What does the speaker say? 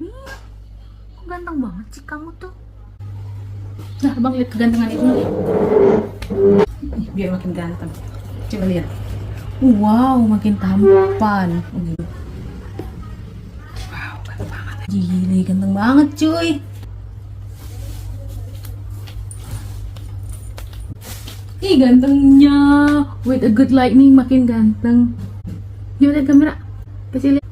Ih, kok ganteng banget sih kamu tuh. Nah, abang lihat kegantengan ibu nih. Biar makin ganteng. Coba lihat. Wow, makin tampan. Wow, ganteng banget. Gile, ganteng banget cuy. Ih, gantengnya. With a good light nih makin ganteng. Coba lihat kamera. Kasih lihat.